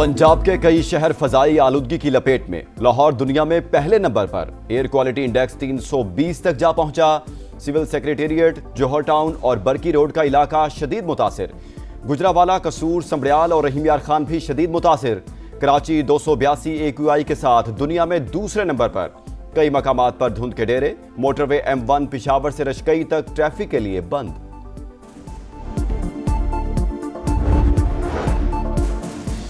पंजाब के कई शहर फजाई आलूदगी की लपेट में। लाहौर दुनिया में पहले नंबर पर। एयर क्वालिटी इंडेक्स 320 तक जा पहुंचा। सिविल सेक्रेटेरिएट, जौहर टाउन और बरकी रोड का इलाका शदीद मुतासिर। गुजरावाला, कसूर, समड़ियाल और रहीम यार खान भी शदीद मुतासिर। कराची 282 AQI के साथ दुनिया में दूसरे नंबर पर। कई मकामात पर धुंध के डेरे। मोटरवे M1 पिशावर से रशकई तक ट्रैफिक के लिए बंद।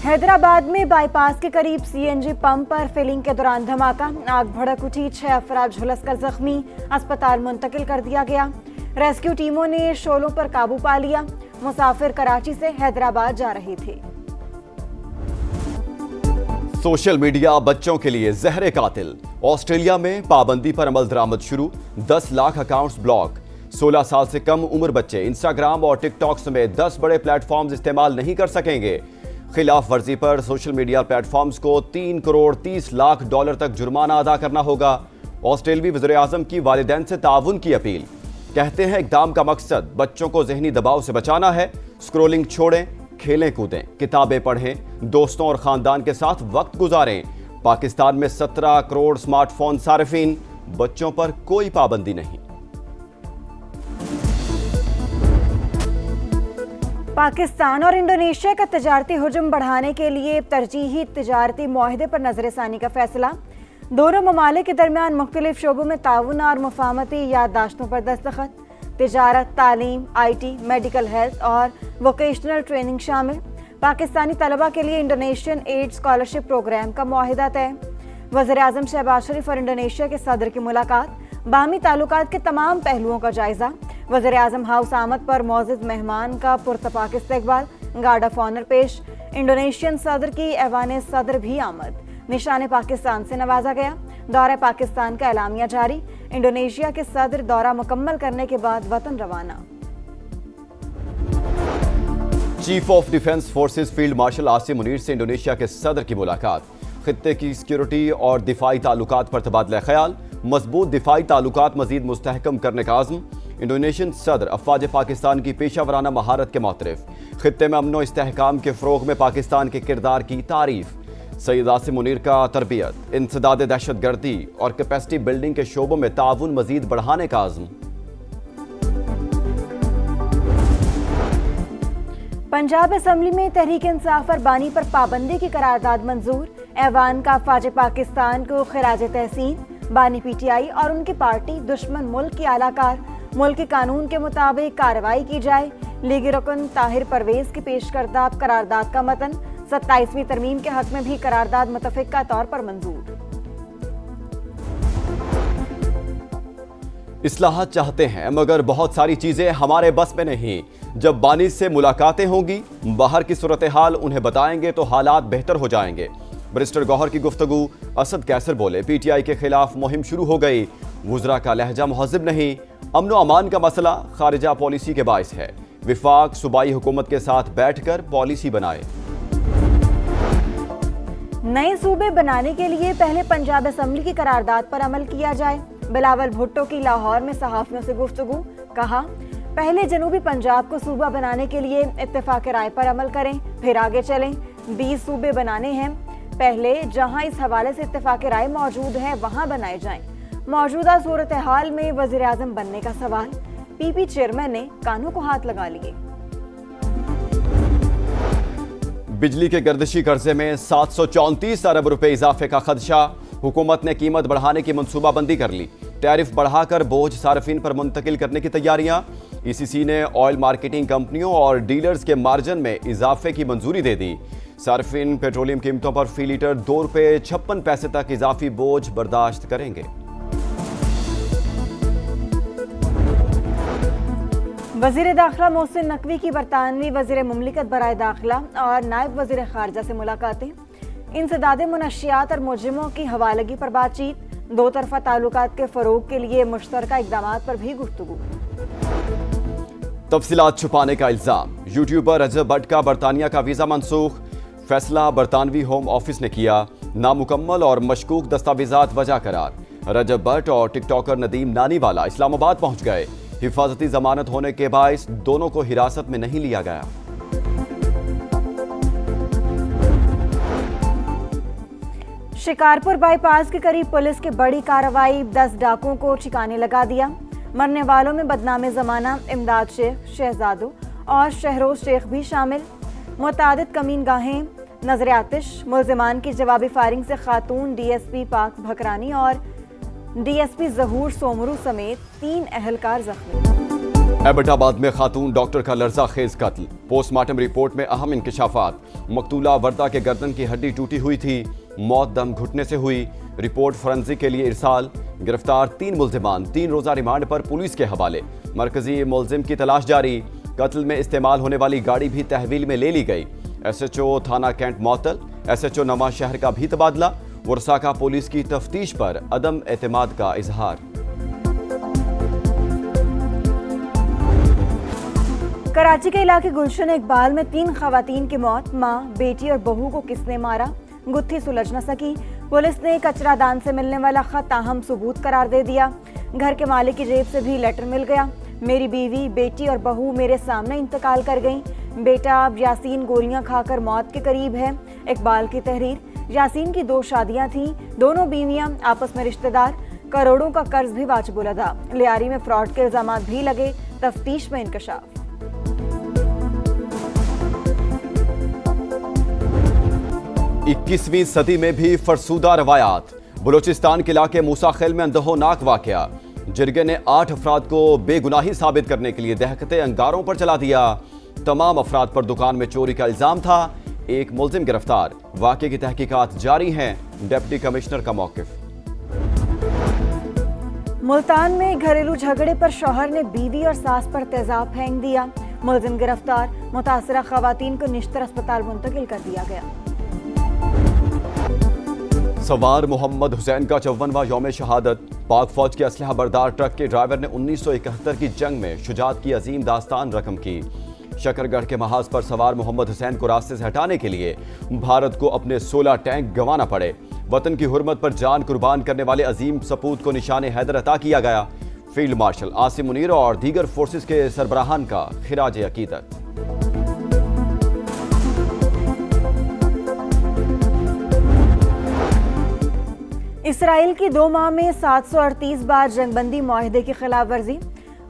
हैदराबाद में बाईपास के करीब CNG पंप पर फिलिंग के दौरान धमाका। आग भड़क उठी, 6 अफराद झुलसकर जख्मी, अस्पताल मुंतकिल कर दिया गया। रेस्क्यू टीमों ने शोलों पर काबू पा लिया। मुसाफिर कराची से हैदराबाद जा रहे थे। सोशल मीडिया बच्चों के लिए जहर कातिल। ऑस्ट्रेलिया में पाबंदी पर अमल दरामद शुरू। 10 लाख अकाउंट्स ब्लॉक। 16 साल से कम उम्र बच्चे इंस्टाग्राम और टिकटॉक समेत 10 बड़े प्लेटफॉर्म्स इस्तेमाल नहीं कर सकेंगे। खिलाफ वर्जी पर सोशल मीडिया प्लेटफॉर्म्स को $3 करोड़ 30 लाख तक जुर्माना अदा करना होगा। ऑस्ट्रेलवी वज़ीर आज़म की वालिदैन से ताउन की अपील। कहते हैं इक़दाम का मकसद बच्चों को ज़हनी दबाव से बचाना है। स्क्रोलिंग छोड़ें, खेलें कूदें, किताबें पढ़ें, दोस्तों और ख़ानदान के साथ वक्त गुजारें। पाकिस्तान में 17 करोड़ स्मार्टफोन सारिफीन। बच्चों पर कोई पाबंदी नहीं। पाकिस्तान और इंडोनेशिया का तजारती हुजूम बढ़ाने के लिए तरजीही तजारती मुआहदे पर नजरसानी का फैसला। दोनों ममालिक के दरमियान मुख्तलिफ शोबों में ताउन और मुफाहमती याददाश्तों पर दस्तखत। तिजारत, तालीम, IT, मेडिकल हेल्थ और वोकेशनल ट्रेनिंग शामिल। पाकिस्तानी तलबा के लिए इंडोनेशियन एड स्कॉलरशिप प्रोग्राम का मुआहिदा तय। वज़ीर आज़म शहबाज शरीफ और इंडोनेशिया के सदर की मुलाकात। बाहमी ताल्लुकात के तमाम पहलुओं का जायजा। वज़ीर आज़म हाउस आमद पर मौजूद मेहमान का पुरतपाक इस्तकबाल। गार्ड ऑफ ऑनर पेश। इंडोनेशियन सदर की ऐवान सदर भी आमद। निशान पाकिस्तान से नवाजा गया। दौरा पाकिस्तान का एलामिया जारी। इंडोनेशिया के सदर दौरा मुकम्मल करने के बाद वतन रवाना। Chief of defence forces field marshal Asim Munir से इंडोनेशिया के सदर की मुलाकात। खित्ते की सिक्योरिटी और दिफाई ताल्लुकात पर तबादला ख्याल। मजबूत दिफाई ताल्लुकात मजीद मुस्तहकम करने का आज़म। इंडोनेशियन सदर अफवाज पाकिस्तान की पेशावराना महारत के मोतरफ। खित्ते में अमन व इस्तेहकाम के फ़रोग में पाकिस्तान के किरदार की तारीफ। सैयद आसिम मुनीर का तरबियत, इंसदाद दहशत गर्दी और कैपेसिटी बिल्डिंग के शोबों में ताउन मजीद बढ़ाने का आज़म। पंजाब असम्बली में तहरीक इंसाफ और बानी पर पाबंदी की करारदाद मंजूर। ऐवान का अफवाज पाकिस्तान को खिराज तहसीन। बानी PTI और उनकी पार्टी दुश्मन मुल्क की आलाकार। मुल्क के कानून के मुताबिक कार्रवाई की जाए। लीगी रुकन ताहिर परवेज की पेश करदा करारदाद का मतन। 27वीं तरमीम के हक में भी करारदाद मुतफ़िक़ा तौर पर मंजूर। इस्लाहत चाहते हैं मगर बहुत सारी चीजें हमारे बस में नहीं। जब बानी से मुलाकातें होंगी, बाहर की सूरत हाल उन्हें बताएंगे तो हालात बेहतर हो जाएंगे। बैरिस्टर गौहर की गुफ्तगू। असद कैसर बोले, PTI के खिलाफ मुहिम शुरू हो गई। वुज़रा का लहजा मुहज़्ज़ब नहीं। अमन व अमान का मसला खारिजा पॉलिसी के बाइस है। विफाक सूबाई हुकूमत के साथ बैठकर पॉलिसी बनाए। नए सूबे बनाने के लिए पहले पंजाब असम्बली की करारदाद पर अमल किया जाए। बिलावल भुट्टो की लाहौर में सहाफ़ियों से गुफ्तगू। कहा, पहले जनूबी पंजाब को सूबा बनाने के लिए इत्तेफाक राय पर अमल करें, फिर आगे चलें। 20 सूबे बनाने हैं। पहले जहां इस हवाले से इत्तेफाक राय मौजूद है वहां बनाए जाएं। मौजूदा सूरत हाल में वज़ीर आज़म बनने का सवाल। PP चेयरमैन ने कानों को हाथ लगा लिए। बिजली के गर्दिशी कर्जे में 734 अरब रुपए इजाफे का खदशा। हुकूमत ने कीमत बढ़ाने की मनसूबाबंदी कर ली। टैरिफ बढ़ाकर बोझ सार्फिन पर मुंतकिल करने की तैयारियां। ECC ने ऑयल मार्केटिंग कंपनियों और डीलर्स के मार्जिन में इजाफे की मंजूरी दे दी। सार्फिन पेट्रोलियम कीमतों पर फी लीटर ₹2.56 तक इजाफी बोझ बर्दाश्त करेंगे। वज़ीर दाखिला मोहसिन नकवी की बरतानवी वज़ीर मुमलिकत बराए दाखिला और नायब वज़ीर खारजा से मुलाकातें। इंसदाद मुनशियात और मुजरिमों की हवालगी पर बातचीत। दो तरफा ताल्लुकात के फ़रोग के लिए मुश्तरका इक़दामात पर भी गुफ्तगू। तफसीलात छुपाने का इल्ज़ाम। यूट्यूबर रजब भट्ट का बरतानिया का वीज़ा मनसूख। फैसला बरतानवी होम ऑफिस ने किया। नामुकम्मल और मशकूक दस्तावेजात वजह करार। रजब भट्ट और टिकटॉकर नदीम नानीवाला इस्लामाबाद पहुंच गए। हिफाजती जमानत होने के बाइस दोनों को हिरासत में नहीं लिया गया। शिकारपुर बाईपास के करीब पुलिस की बड़ी कार्रवाई, 10 डाकुओं को ठिकाने लगा दिया। मरने वालों में बदनाम जमाना इमदाद शेख, शहजादू और शहरोज शेख भी शामिल। मुतादिद कमीनगाहें नजर आतिश, मुल्जिमान की जवाबी फायरिंग से खातून डीएसपी पाक भकरानी और डीएसपी जहूर सोमरू समेत 3 अहलकार जख्मी। एबटाबाद में खातून डॉक्टर का लर्जा खेज कत्ल, पोस्टमार्टम रिपोर्ट में अहम इंकशाफात। मकतूला वर्दा के गर्दन की हड्डी टूटी हुई थी, मौत दम घुटने से हुई। रिपोर्ट फोरेंसिक के लिए इरसाल। गिरफ्तार 3 मुल्जिमान 3 रोजा रिमांड पर पुलिस के हवाले। मरकजी मुल्जिम की तलाश जारी। कत्ल में इस्तेमाल होने वाली गाड़ी भी तहवील में ले ली गई। एसएचओ थाना कैंट मौतल, एसएचओ नवा शहर का भी तबादला। वर्सा का पुलिस की तफ्तीश पर अदम एतमाद का इजहार। कराची के इलाके गुलशन इकबाल में 3 खवातीन की मौत। मां, बेटी और बहू को किसने मारा, गुत्थी सुलझ न सकी। पुलिस ने कचरादान से मिलने वाला खत अहम सबूत करार दे दिया। घर के मालिक की जेब से भी लेटर मिल गया। मेरी बीवी, बेटी और बहू मेरे सामने इंतकाल कर गईं। बेटा यासीन गोलियां खाकर मौत के करीब है। इकबाल की तहरीर। यासीन की 2 शादियां थीं, दोनों बीवियां आपस में रिश्तेदार। करोड़ों का कर्ज भी वाजिबुल अदा। लियारी में फ्रॉड के इल्जाम भी लगे, तफ्तीश में इंकशाफ। 21वीं सदी में भी फरसूदा रवायात। बलूचिस्तान के इलाके मूसाखेल में अंदहोनाक वाकया। जिरगे ने 8 अफराद को बेगुनाही साबित करने के लिए दहकते अंगारों पर चला दिया। तमाम अफराद पर दुकान में चोरी का इल्जाम था। एक मुल्जिम गिरफ्तार। वाकये की तहकीकात जारी हैं। डिप्टी कमिश्नर का मौकिफ। मुल्तान में घरेलू झगड़े पर शौहर ने बीवी और सास पर तेजाब फेंक दिया। मुल्जिम गिरफ्तार। मुतासरा खवातीन को निश्तर अस्पताल मुंतकिल कर दिया गया। सवार मोहम्मद हुसैन का 54वां यौम शहादत। पाक फौज के असलहा बरदार ट्रक के ड्राइवर ने 1971 की जंग में शुजात की अजीम दास्तान रकम की। शकरगढ़ के महाज पर सवार मोहम्मद हुसैन को रास्ते से हटाने के लिए भारत को अपने 16 टैंक गंवाना पड़े। वतन की हुर्मत पर जान कुर्बान करने वाले अजीम सपूत को निशान हैदर अता किया गया। फील्ड मार्शल आसिम मुनीर और दीगर फोर्सेस के सरबराहान का खिराज अकीदत। इसराइल की 2 माह में 738 बार जंगबंदी मुआहदे की खिलाफ वर्जी।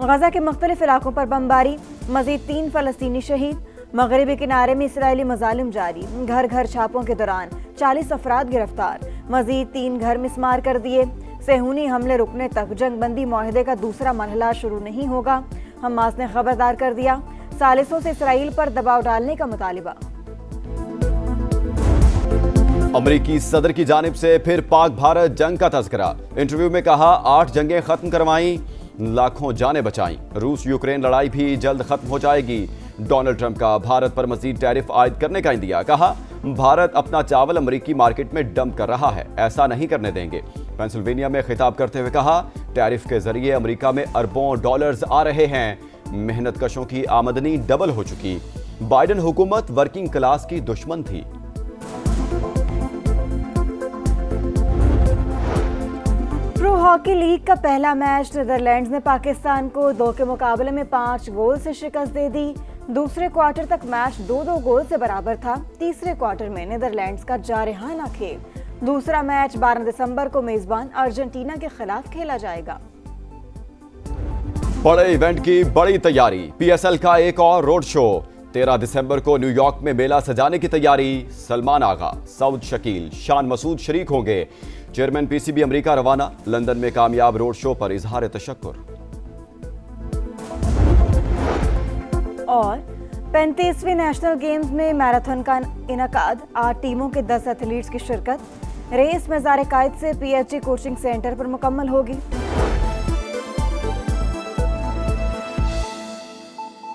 गजा के मुख्तलिफ इलाकों पर बमबारी। मजीद 3 फलस्तीनी शहीद। मगरबी किनारे में इसराइली मजालिम जारी। घर घर छापों के दौरान 40 अफराद गिरफ्तार। मजीद 3 घर मिसमार कर दिए। सेहूनी हमले रुकने तक जंगबंदी मुआहदे का दूसरा मरहला शुरू नहीं होगा। हमास ने खबरदार कर दिया। सालिसों से इसराइल पर दबाव डालने का मुतालिबा। अमेरिकी सदर की जानिब से फिर पाक भारत जंग का तज़किरा। इंटरव्यू में कहा 8 जंगें खत्म करवाई, लाखों जानें बचाई। रूस यूक्रेन लड़ाई भी जल्द खत्म हो जाएगी। डोनाल्ड ट्रंप का भारत पर मजीद टैरिफ आयद करने का इंदिया। कहा भारत अपना चावल अमेरिकी मार्केट में डंप कर रहा है, ऐसा नहीं करने देंगे। पेंसिल्वेनिया में खिताब करते हुए कहा टैरिफ के जरिए अमेरिका में अरबों डॉलर्स आ रहे हैं। मेहनत कशों की आमदनी डबल हो चुकी। बाइडेन हुकूमत वर्किंग क्लास की दुश्मन थी। प्रो हॉकी लीग का पहला मैच नीदरलैंड्स ने पाकिस्तान को 2 के मुकाबले में 5 गोल से शिकस्त दे दी। दूसरे क्वार्टर तक मैच 2-2 गोल से बराबर था। तीसरे क्वार्टर में नीदरलैंड्स का जारहाना खेल। दूसरा मैच 12 दिसंबर को मेजबान अर्जेंटीना के खिलाफ खेला जाएगा। बड़े इवेंट की बड़ी तैयारी। पीएसएल का एक और रोड शो। 13 दिसंबर को न्यूयॉर्क में मेला सजाने की तैयारी। सलमान आगा, सऊद शकील, शान मसूद शरीक होंगे। चेयरमैन पीसीबी अमेरिका रवाना। लंदन में कामयाब रोड शो पर इजहार तशक्कुर। और 35वीं नेशनल गेम्स में मैराथन का इनकाद। 8 टीमों के 10 एथलीट्स की शिरकत। रेस मज़ार-ए-कायद से पीएचडी कोचिंग सेंटर पर मुकम्मल होगी।